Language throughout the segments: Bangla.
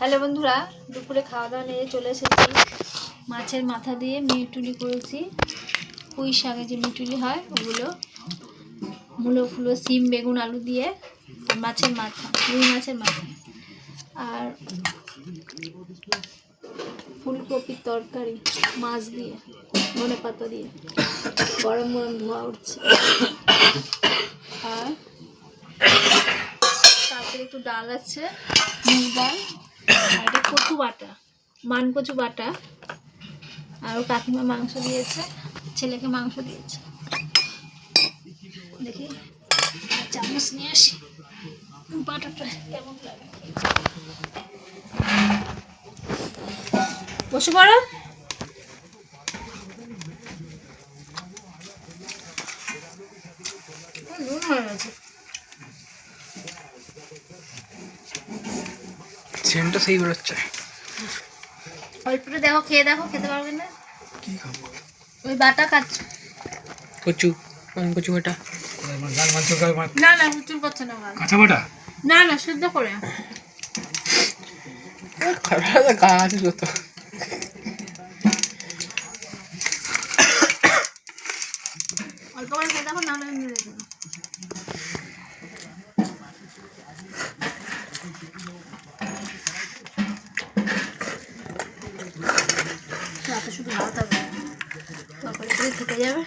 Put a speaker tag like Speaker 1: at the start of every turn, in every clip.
Speaker 1: হ্যালো বন্ধুরা, দুপুরে খাওয়া দাওয়া নিয়ে চলে এসেছি। মাছের মাথা দিয়ে মিটুলি করেছি, পুঁই শাকে যে মিটুলি হয় ওগুলো, মূলো ফুলো, সিম, বেগুন, আলু দিয়ে মাছের মাথা, রুই মাছের মাথা, আর ফুলকপির তরকারি মাছ দিয়ে, ধনে পাতা দিয়ে, গরম গরম ধোয়া উঠছে। আর তারপরে একটু ডাল আছে, মুগ ডাল, আর এটা কচু বাটা, মান কচু বাটা। আর ও কাকিমা মাংস দিয়েছে, ছেলেকে মাংস দিয়েছে। দেখি চামচ নিয়ে আসি, বাটাটা কেমন লাগে। বসে পড়ো। নুন হয়ে গেছে,
Speaker 2: সেন্টটা সেই বেরোচ্ছে।
Speaker 1: অল্পটা দেখো, খেয়ে দেখো, খেতে পারবে না।
Speaker 2: কি খাবো?
Speaker 1: ওই বাটা কাটছ,
Speaker 2: কচু, কোন কচু বাটা?
Speaker 1: না না হুচুর করছে না,
Speaker 2: কাঁচা বাটা?
Speaker 1: না না সিদ্ধ করে।
Speaker 2: গাছ যত
Speaker 1: অল্প করে খেয়ে দেখো, না হলে এমনি রেখে দাও। রাতে শুধু ভাত হবে, তরকারি করে থেকে যাবে।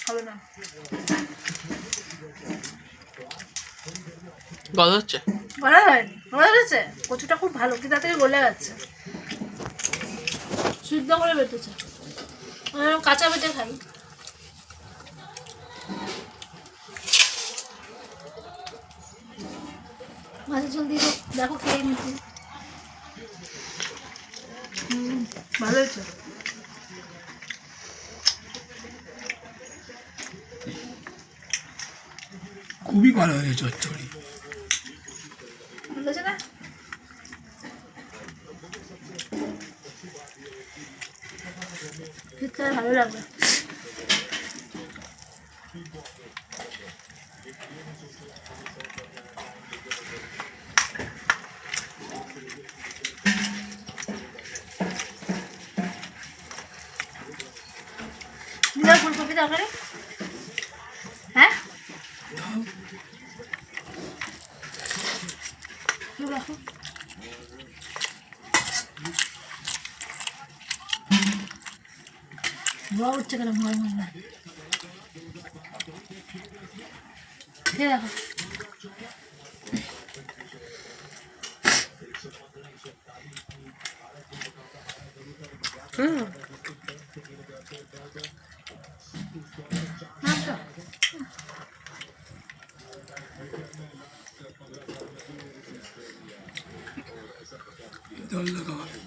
Speaker 1: হবে না,
Speaker 2: গলা হচ্ছে,
Speaker 1: গলা হয়নি, গলা হয়েছে। কচুটা খুব ভালো, কি তাড়াতাড়ি গলে যাচ্ছে, সিদ্ধ করে বেটেছে। কাঁচা বেটে খাই। মাছের ঝোল দিয়ে দেখো, খেয়ে নিচ্ছি। ভালো হয়েছে।
Speaker 2: খুবই ভালো হয়েছে চচ্চড়ি।
Speaker 1: ভালো হয়েছে না? শীতকালে ভালো লাগবে। ফুলকপি তরকারি, হ্যাঁ দেখো, ধোয়া উঠছে কেন, ভয় মনে হয়। খেয়ে দেখো।
Speaker 2: জল লাগাও।